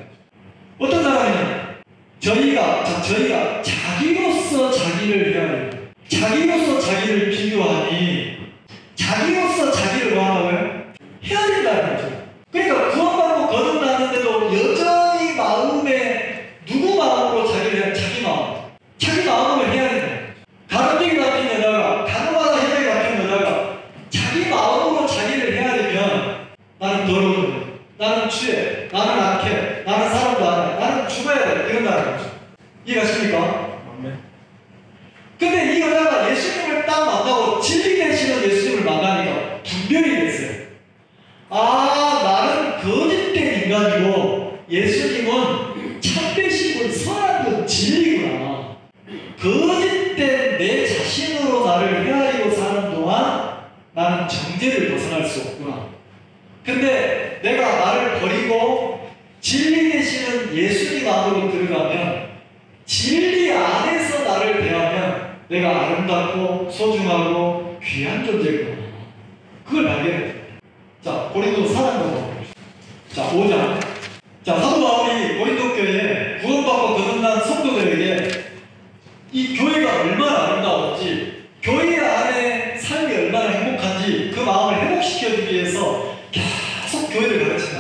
어떤 사람이냐? 저희가 자기로서 자기를 헤아리고 자기로서 자기를 비교하니 자기로서 자기를 뭐 하나요? 헤아린다는 거죠. 그러니까 구원받고 거듭났는데도 여전히 마음에 누구 마음으로 자기를 헤아려? 자기 마음. 자기 마음을 헤아린다. 가론되기 같은 여자가, 가늠하다 헤매기 같은 여자가 자기 마음으로 자기를 헤아리면 나는 더러운, 나는 취해, 나는 악해, 나는 사람도 안 해, 나는 죽어야 돼, 이런다는 거죠. 이해가십니까? 근데 이 여자가 예수님을 딱 만나고 진리 되시는 예수님을 만나니까 분별이 됐어요. 아, 나는 거짓된 인간이고 예수님은 참되신 분, 선한 분, 진리구나. 거짓된 내 자신으로 나를 헤아리고 사는 동안 나는 정죄를 벗어날 수 없구나. 근데 내가 나를 버리고 진리 되시는 예수님 안으로 들어가면, 진리 안에서 나를 대하면 내가 아름답고 소중하고 귀한 존재구나. 그걸 발견했다. 자, 고린도 사랑과 봅시다. 자, 5장. 자, 사도 바울이 고린도 교회에 구원받고 거듭난 성도들에게 이 교회가 얼마나 아름다웠지, 교회 안에 삶이 얼마나 행복한지 그 마음을 회복시켜주기 위해서 계속 교회를 가르친다.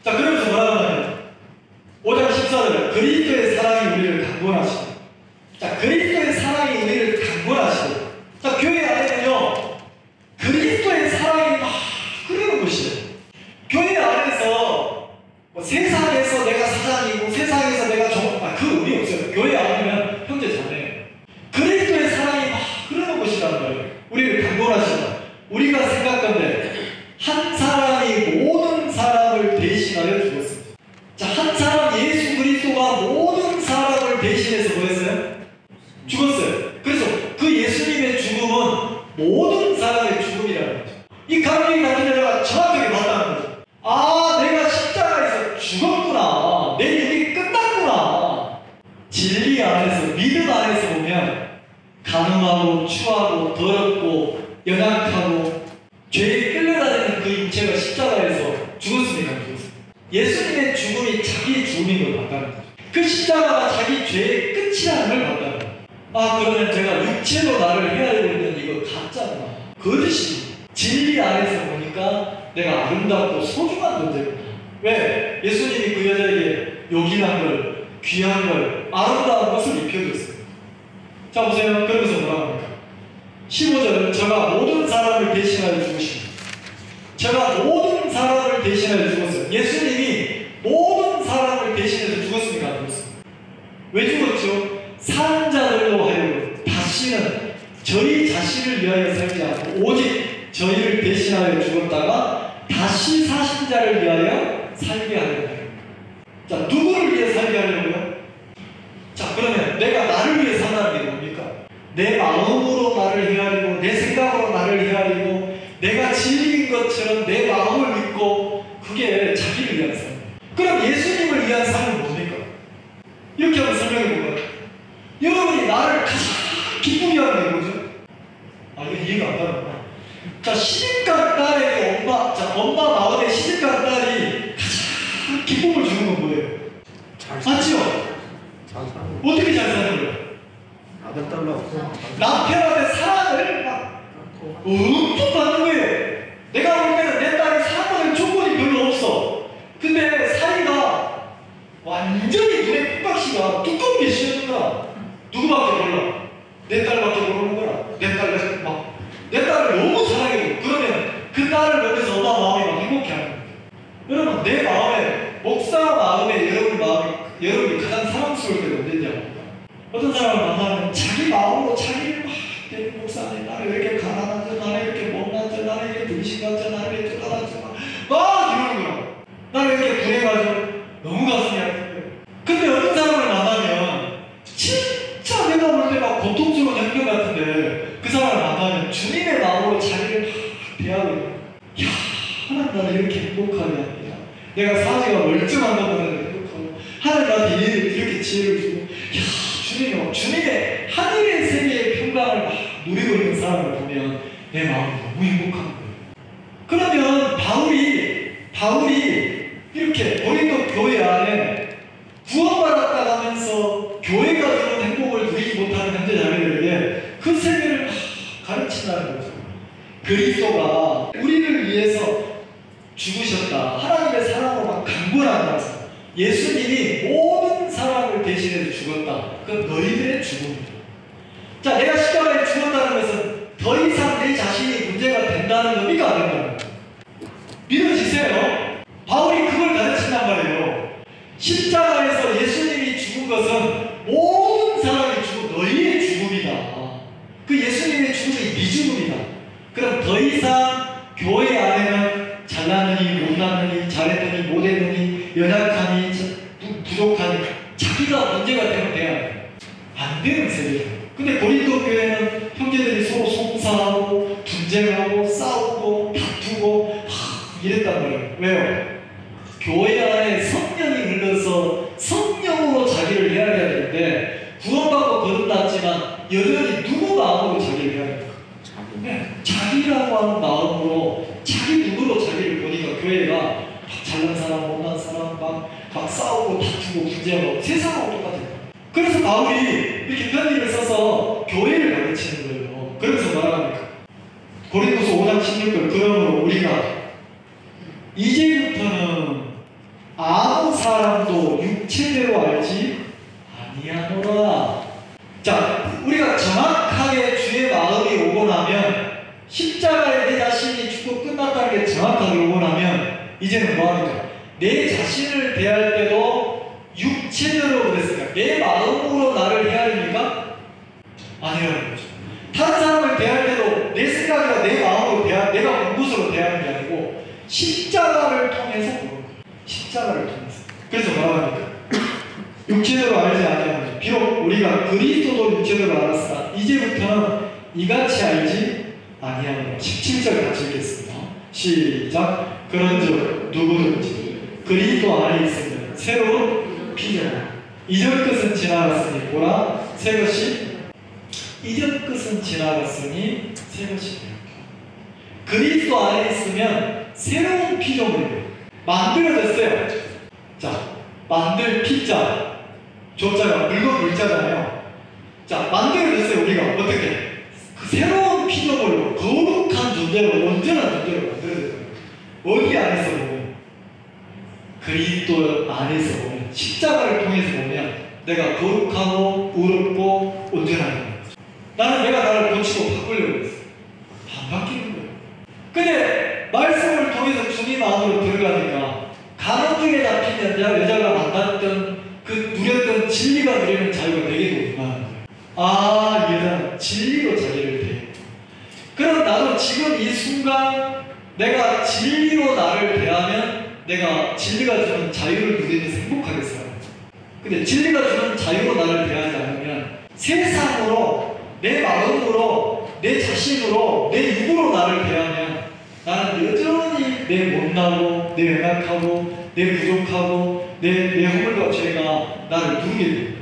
자, 그러면서 뭐라고 하냐면 5장 14절, 그리스도의 사랑이 우리를 강권하시고. 자, 그리스도의 사랑이 우리를 강권하시고. 자, 교회 안에는요 그리스도의 사랑이 막 흐르는 곳이에요. 교회 안에서 뭐 세상에서 내가 사장이고 세상에서 내가 그 의미 없어요. 교회 안이면 형제 자매. 그리스도의 사랑이 막 흐르는 곳이라는 거예요. 우리를 강권하시다. 우리가 생각한데 한 사람이 모든 사람을 대신하여 죽었습니다. 자, 한 사람 예수 그리스도가 모든 사람을 대신해서 뭐 했어요? 죽었어요. 그래서 그 예수님의 죽음은 모든 사람의 죽음이라는 거죠. 이 감독이 같은 여자가 정확하게 봤다는 거죠. 아, 내가 십자가에서 죽었구나. 내 일이 끝났구나. 진리 안에서, 믿음 안에서 보면 가늠하고 추하고 더럽고 연약하고 죄에 끌려다니는 그 인체가 십자가에서 죽었습니까? 죽었습니다. 예수님의 죽음이 자기의 죽음인 걸 봤다는 거죠. 그 십자가가 자기 죄의 끝이라는 걸 봤다는 거죠. 아, 그러면 제가 육체로 나를 헤아리고 있는 이거 가짜구나. 거짓이. 진리 안에서 보니까 내가 아름답고 소중한 존재구나. 왜? 예수님이 그 여자에게 요긴한 걸, 귀한 걸, 아름다운 것을 입혀줬어요. 자 보세요. 그러면서 뭐라고 합니까? 15절은 저가 모든 사람을 대신하여 죽으십니다. 저가 모든 사람을 대신하여 죽었어요. 예수님이 모든 사람을 대신해서 죽었습니까? 안 죽었습니까? 왜 죽었죠? 사는 자들로 하여금 다시는 저희 자신을 위하여 살지 않고 오직 저희를 대신하여 죽었다가 다시 사신 자를 위하여 살게 하려고 해요. 자, 누구를 위해 살게 하려고요? 자, 그러면 내가 나를 위해 산다는 게 뭡니까? 내 마음으로 나를 헤아리고 내 생각으로 나를 헤아리고 내가 진리인 것처럼 내 마음을 믿고 그게 자기를 위한 삶. 그럼 예수님을 위한 삶은 뭡니까? 이렇게 한번 설명해 볼까요? 여러분이 나를 가장 기쁘게 하는 게 뭐죠? 아, 이거 이해가 안 가는구나. 자, 시집간 딸에게 엄마 마음에 시집간 딸이 가장 기쁨을 주는 건 뭐예요? 맞죠? 어떻게 잘 사는 거예요? 아들 딸 낳고 남편한테 사랑을 막 엄청 받는 거예요. 내가 볼 때는 내 딸이 사랑받을 조건이 별로 없어. 근데 사이가 완전히 눈에 콩깍지가 두껍게 씌워진 거야. 누구밖에 몰라? 내 딸밖에 모르는 거야. 내 딸을 너무 사랑해요. 그러면 그 딸을 보면서 엄마 마음이 막 행복해 하는 거예요. 여러분, 내 마음에, 목사 마음에 여러분이 가장 사랑스러울 때가 언제냐? 어떤 사람을 만나면 자기 마음으로 자기를 막 목사님 나를 왜 이렇게 가난하죠? 나를 이렇게 못나죠? 나를 이렇게 등신하죠? 나를 이렇게 쫓아다죠? 막 이러는 거야. 나를 이렇게 불행하죠? 너무 가슴이 아픈 거예요. 근데 어떤 사람을 만나면 진짜 내가 볼 때 막 고통스러운 형편 같은데 그 사람을 만나면 주님의 마음으로 자기를 막 대하고 있는 거야. 야, 하나님 나를 이렇게 행복하게 합니다. 내가 사지가 멀쩡한 것보다 행복하고 하나님 나한테 이렇게 지혜를 주고 야, 주님의 하늘의 세계의 평강을 막 누리고 있는 사람을 보면 내 마음이 너무 행복한 거예요. 그러면 바울이 이렇게 고린도 교회 안에 구원받았다 하면서 교회가 주는 행복을 누리지 못하는 현재 자매들에게 그 세계를 가르친다는 거죠. 그리스도가 우리를 위해서 죽으셨다. 하나님의 사랑으로 막 강권한다. 예수님이 모든 사람을 대신해서 죽었다. 그건 너희들의 죽음이다. 자, 내가 십자가에 죽었다는 것은 더 이상 내 자신이 문제가 된다는 겁니까? 안 된다는 겁니까? 믿어지세요? 바울이 그걸 가르친단 말이에요. 십자가에서 예수님이 죽은 것은 모든 사람이 죽은 너희의 죽음이다. 그 예수님의 죽음이 네 죽음이다. 그럼 더 이상 교회 안에는 잘나느니 못나느니 잘했느니 못했느니 연약하니 부족하니 자기가 문제가 되면 돼야 안 되는 세계예요. 근데 고린도 교회는 형제들이 서로 송사하고 분쟁하고 싸우고 다투고 이랬단 말이에요. 왜요? 교회 안에 성령이 흘러서 성령으로 자기를 헤아려야 되는데 구원받고 거듭났지만 여전히 누구 마음으로 자기를 헤아려야 됩니까? 자기라고 하는 마음으로 자기 눈으로 자기를 보니까 교회가 막 잘난 사람 못난 사람 막 싸우고 다투고 분쟁하고 세상하고 똑같아요. 그래서 바울이 이렇게 편지를 써서 교회를 가르치는 거예요. 그러면서 말합니까? 고린도서 5장 16절 그러므로 우리가 이제부터는 아무 사람도 육체대로 알지 아니하노라. 자, 우리가 정확하게 주의 마음이 오고 나면 십자가에 내 자신이 죽고 끝났다는 게 정확하게 오고 나면 이제는 뭐합니까? 내 자신을 대할 때도 육체대로 그랬으니까 내 마음으로 나를 헤아립니까? 아니라는 거죠. 다른 사람을 대할 때도 내 생각이나 내 마음으로 내가 온 것으로 대하는 게 아니고 십자가를 통해서 보는 거예요. 십자가를 통해서. 그래서 뭐합니까? 육체대로 알지 아니하노라. 비록 우리가 그리스도도 육체대로 알았으나 이제부터는 이같이 알지 아니하노라. 17절 같이 읽겠습니다. 시작. 그런즉 누구든지 그리스도 안에 있으면 새로운 피조물. 이전 것은 지나갔으니 보라 새 것이 이전 것은 지나갔으니 새 것이 되었다. 그리스도 안에 있으면 새로운 피조물이에요. 만들어졌어요. 자, 만들 피자 조자가 물건 물자잖아요. 자, 만들어졌어요. 우리가 어떻게? 그 새로운 피조물로 거룩한 존재로 온전한 존재로 만들어져요. 어디 안에서 보면 그리스도 안에서 보면 십자가를 통해서 보면 내가 거룩하고 의롭고 온전한 거예요. 나는 내가 나를 고치고 바꾸려고 했어. 안 바뀌는 거예요. 근데 말씀을 통해서 주님 안으로 들어가니까 가난중에 잡힌 여자가 만났던 그 누렸던 진리가 누리는 자유가 내게도 임하는 거예요. 아, 이 여자는 진리로 자기를 대해. 그럼 나도 지금 이 순간 내가 진리로 나를 대하면 내가 진리가 주는 자유를 누리면서 행복하게 살아요. 근데 진리가 주는 자유로 나를 대하지 않으면 세상으로, 내 마음으로, 내 자신으로, 내 육으로 나를 대하면 나는 여전히 내 못나고, 내 연약하고, 내 부족하고, 내 허물과 죄가 나를 누르게 돼요.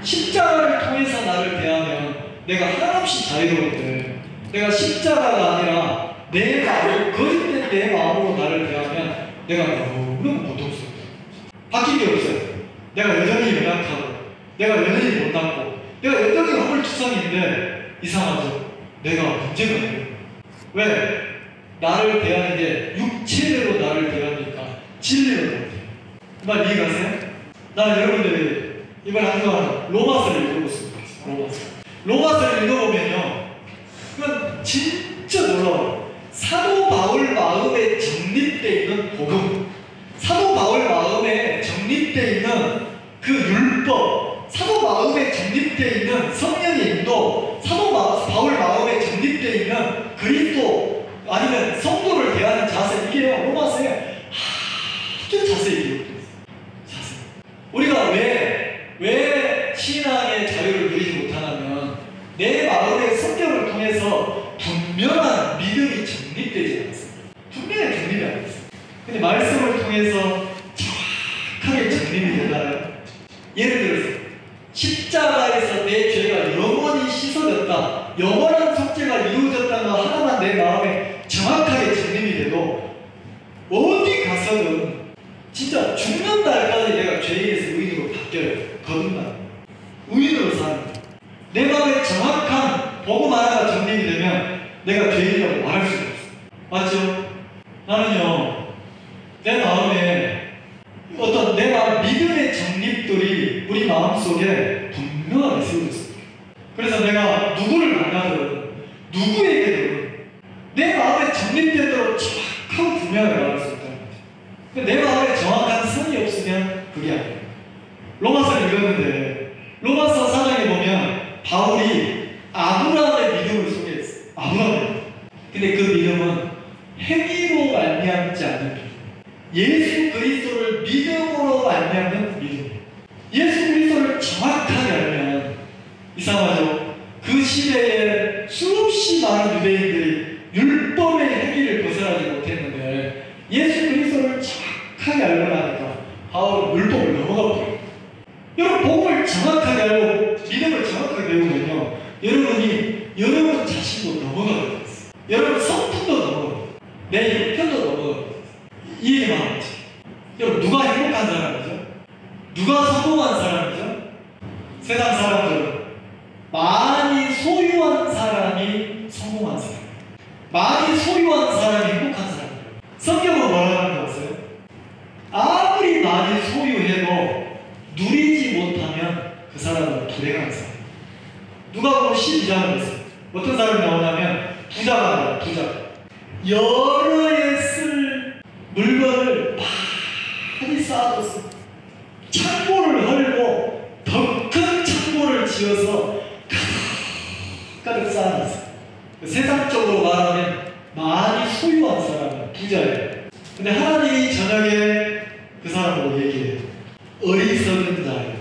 십자가를 통해서 나를 대하면 내가 한없이 자유로운데, 내가 십자가가 아니라 내 마음, 거짓된 내 마음으로 나를 대하면 내가 너무너무 고통스럽다. 바뀐 게 없어요. 내가 여전히 연약하고, 내가 여전히 못났고, 내가 여전히 허물투성인데 이상하죠? 내가 문제가 있는 거예요. 왜? 나를 대하는 게 육체대로 나를 대하니까 진리로 나를 대해요. 그 말 이해가세요? 나는 여러분들이 이번 한 주간 로마서를 읽어봤습니다. 로마서를 읽어보면요, 그건 진짜 놀라워요. 사도 바울 마음에 정립되어 있는 복음, 사도 바울 마음에 정립되어 있는 그 율법, 사도 마음에 정립되어 있는 성령의 인도, 사도 바울 마음에 정립되어 있는 그리스도 아니면 성도를 대하는 자세, 이게요 로마서에 아주 자세히 기록되어 있어요. 자세히. 우리가 왜 신앙의 자유를 누리지 못하냐면 내 마음의 성격을 통해서 분명한 믿음이 정립되지 않았어요. 분명히 정립이 안 됐어요. 근데 말씀을 통해서 정확하게 정립이 되잖아요. 예를 들어서 십자가에서 내 죄가 영원히 씻어졌다, 영원한 속죄가 이루어졌다는 거 하나만 내 마음에 정확하게 정립이 돼도 어디 가서든 진짜 죽는 날까지 내가 죄인에서 의인으로 바뀌어요. 거듭나 의인으로 사는 거예요. 내 마음에 정확한 복음 하나가 정립이 되면 내가 죄인이라고 말할 수가 없어요. 맞죠? 나는요, 내 마음에 어떤 내 마음 믿음의 정립들이 우리 마음속에 분명하게 세워졌어요. 그래서 내가 누구를 만나든 누구에게든 내 마음에 정립된 대로 정확하고 분명하게 말할 수 있다는 거죠. 근데 내 마음에 정확한 선이 없으면 그게 아니에요. 로마서를 읽었는데 로마서 4장에 보면 바울이 아브라함의 믿음을 소개했어요. 아브라함의. 근데 그 믿음은 행위로 말미암지 않는 믿음. 예수 그리스도를 믿음으로 말미암는 믿음. 예수 그리스도를 정확하게 알면 이상하죠? 그 시대에 수없이 많은 유대인들이 율법의 행위를 벗어나지 못했는데 예수 그리스도를 정확하게 알고 나니까 바울은 율법을 넘어가 버려요. 여러분, 복음을 정확하게 알고 믿음을 정확하게 배우면요, 여러분 자신도 넘어가게 됐어요. 여러분 성품도 넘어가요. 내 형편도 넘어가요. 이 얘기만 하지. 여러분, 누가 행복한 사람이죠? 누가 성공한 사람이죠? 세상 사람들은 많이 소유한 사람이 성공한 사람, 많이 소유한 사람이 행복한 사람. 성경은 뭐라는 거 아세요? 아무리 많이 소유해도 누리지 못하면 그 사람은 불행한 사람. 누가 보면 12장을 했어요. 어떤 사람이 나오냐면 부자가 나와요. 부자. 여러 해 쓸 물건을 많이 쌓아뒀어요. 창고를 헐고 더 큰 창고를 지어서 가득 쌓아놨어요. 세상적으로 말하면 많이 소유한 사람은 부자예요. 근데 하나님이 저녁에 그 사람으로 얘기해요. 어리석은 자여,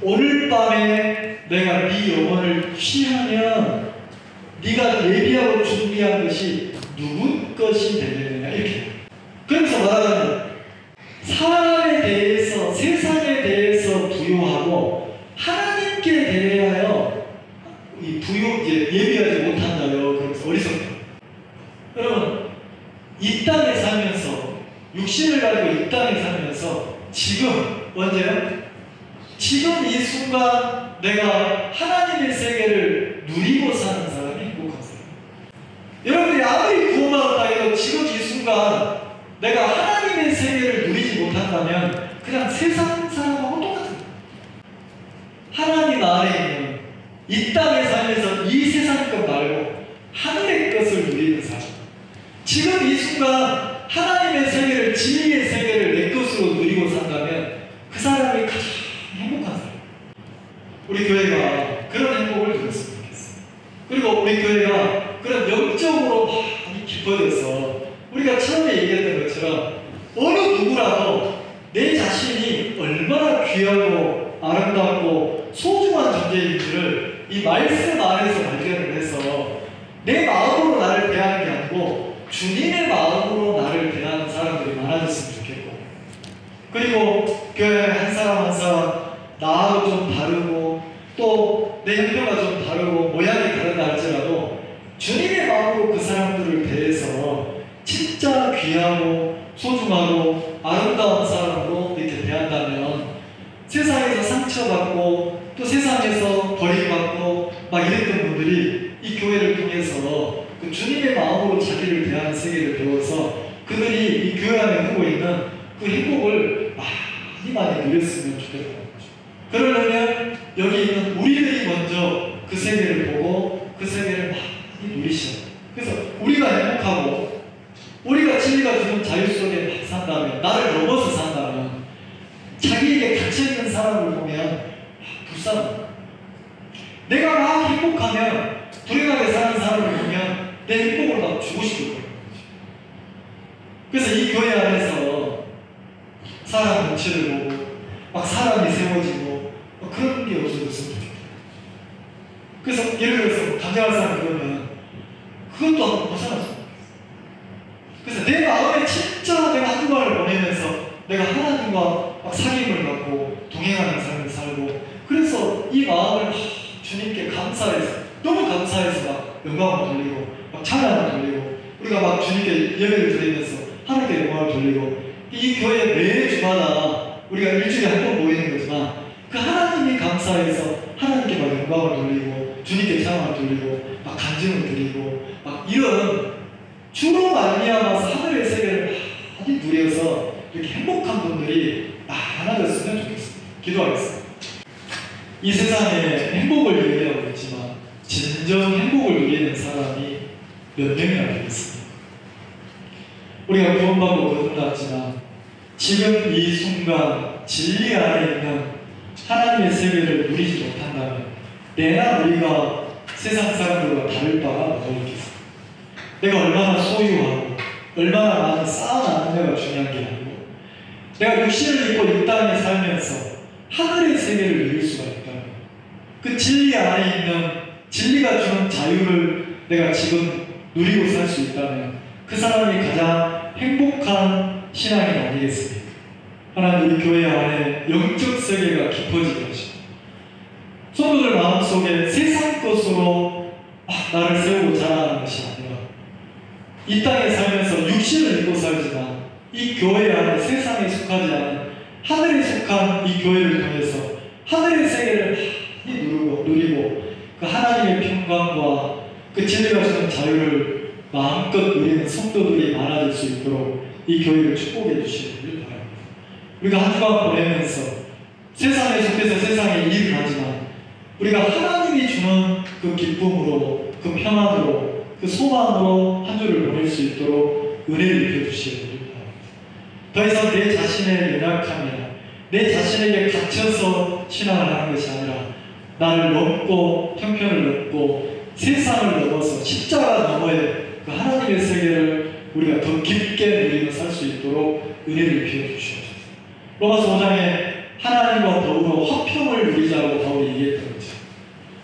오늘 밤에 내가 네 영혼을 취하면 네가 예비하고 준비한 것이 누구 것이 되느냐, 이렇게. 그래서 말하자면 사람에 대해서, 세상에 대해서 부요하고 하나님께 대하여 이 예비하지 못한 자여, 그래서 어리석다. 여러분, 이 땅에 살면서, 육신을 가지고 이 땅에 살면서 지금 언제요? 지금 이 순간 내가 하나님의 세계를 누리고 사는 사람, 지금 이 순간 내가 하나님의 세계를 누리지 못한다면 그냥 세상 사람하고 똑같은 거예요. 하나님 안에 있는 이 땅의 삶에서 이 세상 것 말고 하늘의 것을 누리는 사람. 지금 이 순간 하나님의 세계를, 진리의 세계를 내 것으로 누리고 산다면 그 사람이 가장 행복한 사람. 우리 교회가 그런 행복을 누렸으면 좋겠어요. 그리고 우리 교회가 그런 영적으로 많이 깊어져서 우리가 처음에 얘기했던 것처럼 어느 누구라도 내 자신이 얼마나 귀하고 아름답고 소중한 존재인지를 이 말씀 안에서 발견을 해서 내 마음으로 나를 대하는 게 아니고 주님의 마음으로 나를 대하는 사람들이 많아졌으면 좋겠고, 그리고 교회 한 사람 한 사람 나하고 좀 다르고 또 내 형편과 좀 다르고 모양이 다르다 할지라도 주님의 마음으로 그 사람들을 대해서 진짜 귀하고 소중하고 아름다운 사람으로 이렇게 대한다면 세상에서 상처받고 또 세상에서 버림받고 막 이랬던 분들이 이 교회를 통해서 그 주님의 마음으로 자기를 대하는 세계를 배워서 그들이 이 교회 안에 누고 있는 그 행복을 많이 누렸으면 좋겠다는 거죠. 그러려면 여기 있는 우리들이 먼저 그 세계를 보고 그 세계를 많이 누리셔야 돼요. 그래서 우리가 행복하고 우리가 진리가 주는 자유 속에 산다면, 나를 넘어서 산다면 자기에게 갇혀있는 사람을 보면 불쌍합니다. 내가 막 행복하면 불행하게 사는 사람을 보면 내 행복을 막 주고 싶을 거예요. 그래서 이 교회 안에서 사람 눈치를 보고 막 사람이 세워지고 막 그런 게 없어졌으면 좋겠어요. 그래서 예를 들어서 간증할 사람 그러면 그것도 한번 벗어났으면 좋겠어요. 그래서 내 마음에 진짜 내가 한두 발을 보내면서 내가 하나님과 막 사귐을 갖고 동행하는 삶을 살고, 그래서 이 마음을 주님께 감사해서, 너무 감사해서 막 영광을 돌리고 막 찬양을 돌리고 우리가 막 주님께 예배를 드리면서 하나님께 영광을 돌리고, 이 교회 매주마다 우리가 일주일에 한 번 모이는 거지만 그 하나님이 감사해서 하나님께 막 영광을 돌리고 주님께 찬양을 돌리고 막 간증을 드리고 막 이런 주로 말미암아서 하늘의 세계를 많이 누려서 이렇게 행복한 분들이 많아졌으면 좋겠습니다. 기도하겠습니다. 이 세상에 행복을 얘기하고 있지만 진정 행복을 누리는 사람이 몇 명이나 되겠습니까? 우리가 구원받고 거듭났지만 지금 이 순간 진리 안에 있는 하나님의 세계를 누리지 못한다면 내나 우리가 세상 사람들과 다를 바가 뭐가 있겠습니까? 내가 얼마나 소유하고 얼마나 많이 쌓아놨느냐가 중요한 게 아니고 내가 육신을 입고 이 땅에 살면서 하늘의 세계를 누릴 수가 있다면 그 진리 안에 있는 진리가 주는 자유를 내가 지금 누리고 살 수 있다면 그 사람이 가장 행복한 신앙이 아니겠습니까? 하나님 우리 교회 안에 영적 세계가 깊어지게 하시고 성도들 마음속에 세상 것으로 나를 세우고 자라는 것이 아니라 이 땅에 살면서 육신을 입고 살지만 이 교회 안에 세상에 속하지 않은 하늘에 속한 이 교회를 통해서 하늘의 세계를 많이 누리고 그 하나님의 평강과 그 진리가 주는 자유를 마음껏 누리는 성도들이 많아질 수 있도록 이 교회를 축복해 주시기를 바랍니다. 우리가 한 주간 보내면서 세상에 속해서 세상에 일을 하지만 우리가 하나님이 주는 그 기쁨으로 그 평안으로 그 소망으로 한 주를 보낼 수 있도록 은혜를 입혀주시기를 바랍니다. 더 이상 내 자신의 연약함이나 내 자신에게 갇혀서 신앙을 하는 것이 아니라 나를 넘고 형편을 넘고 세상을 넘어서 십자가 너머의 그 하나님의 세계를 우리가 더 깊게 누리며 살 수 있도록 은혜를 입혀주시옵소서. 로마서 5장에 하나님과 더불어 화평을 누리자고 바울이 얘기했던 거죠.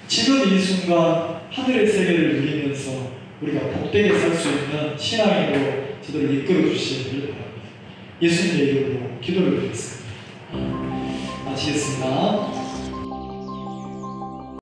지금 이 순간 하늘의 세계를 누리면서 우리가 복되게 살 수 있는 신앙으로 저들을 이끌어 주시기를 바랍니다. 예수님의 이름으로 기도를 드리겠습니다. 마치겠습니다.